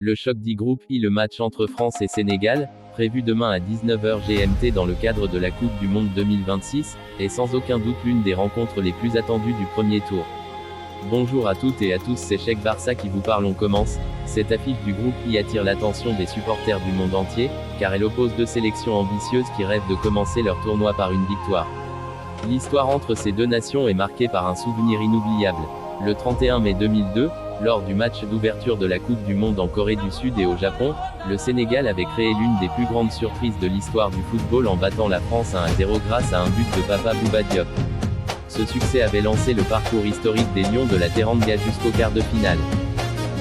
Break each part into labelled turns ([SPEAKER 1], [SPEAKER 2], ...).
[SPEAKER 1] Le choc du groupe I, le match entre France et Sénégal, prévu demain à 19h GMT dans le cadre de la Coupe du Monde 2026, est sans aucun doute l'une des rencontres les plus attendues du premier tour. Bonjour à toutes et à tous, c'est Cheikh Barça qui vous parle. On commence. Cette affiche du groupe I attire l'attention des supporters du monde entier, car elle oppose deux sélections ambitieuses qui rêvent de commencer leur tournoi par une victoire. L'histoire entre ces deux nations est marquée par un souvenir inoubliable. Le 31 mai 2002, lors du match d'ouverture de la Coupe du Monde en Corée du Sud et au Japon, le Sénégal avait créé l'une des plus grandes surprises de l'histoire du football en battant la France 1-0 grâce à un but de Papa Bouba Diop. Ce succès avait lancé le parcours historique des Lions de la Teranga jusqu'au quart de finale.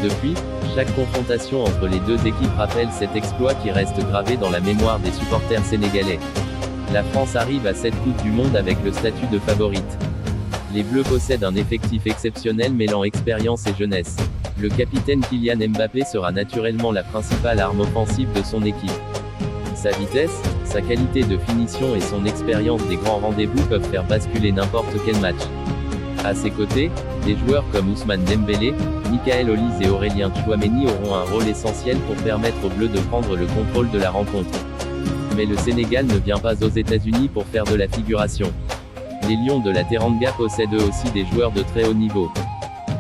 [SPEAKER 1] Depuis, chaque confrontation entre les deux équipes rappelle cet exploit qui reste gravé dans la mémoire des supporters sénégalais. La France arrive à cette Coupe du Monde avec le statut de favorite. Les Bleus possèdent un effectif exceptionnel mêlant expérience et jeunesse. Le capitaine Kylian Mbappé sera naturellement la principale arme offensive de son équipe. Sa vitesse, sa qualité de finition et son expérience des grands rendez-vous peuvent faire basculer n'importe quel match. À ses côtés, des joueurs comme Ousmane Dembélé, Michael Olise et Aurélien Tchouaméni auront un rôle essentiel pour permettre aux Bleus de prendre le contrôle de la rencontre. Mais le Sénégal ne vient pas aux États-Unis pour faire de la figuration. Les Lions de la Teranga possèdent eux aussi des joueurs de très haut niveau.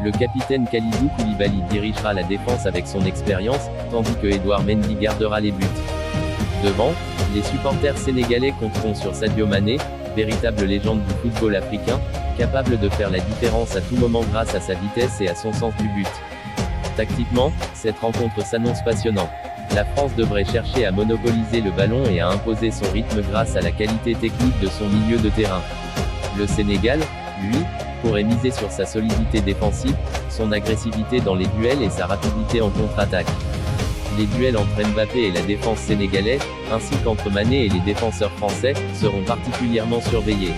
[SPEAKER 1] Le capitaine Kalidou Koulibaly dirigera la défense avec son expérience, tandis que Edouard Mendy gardera les buts. Devant, les supporters sénégalais compteront sur Sadio Mané, véritable légende du football africain, capable de faire la différence à tout moment grâce à sa vitesse et à son sens du but. Tactiquement, cette rencontre s'annonce passionnante. La France devrait chercher à monopoliser le ballon et à imposer son rythme grâce à la qualité technique de son milieu de terrain. Le Sénégal, lui, pourrait miser sur sa solidité défensive, son agressivité dans les duels et sa rapidité en contre-attaque. Les duels entre Mbappé et la défense sénégalaise, ainsi qu'entre Mané et les défenseurs français, seront particulièrement surveillés.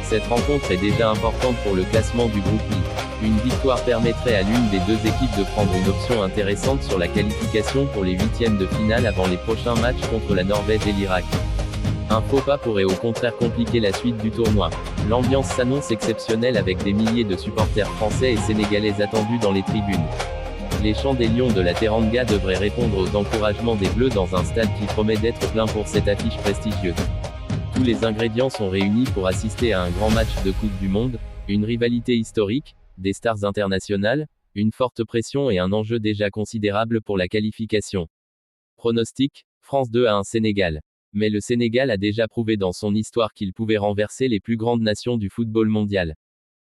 [SPEAKER 1] Cette rencontre est déjà importante pour le classement du groupe I. Une victoire permettrait à l'une des deux équipes de prendre une option intéressante sur la qualification pour les huitièmes de finale avant les prochains matchs contre la Norvège et l'Irak. Un faux pas pourrait au contraire compliquer la suite du tournoi. L'ambiance s'annonce exceptionnelle avec des milliers de supporters français et sénégalais attendus dans les tribunes. Les chants des Lions de la Teranga devraient répondre aux encouragements des Bleus dans un stade qui promet d'être plein pour cette affiche prestigieuse. Tous les ingrédients sont réunis pour assister à un grand match de Coupe du Monde, une rivalité historique, des stars internationales, une forte pression et un enjeu déjà considérable pour la qualification. Pronostic, France 2-1 Sénégal. Mais le Sénégal a déjà prouvé dans son histoire qu'il pouvait renverser les plus grandes nations du football mondial.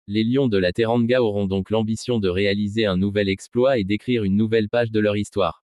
[SPEAKER 1] Les Lions de la Teranga auront donc l'ambition de réaliser un nouvel exploit et d'écrire une nouvelle page de leur histoire.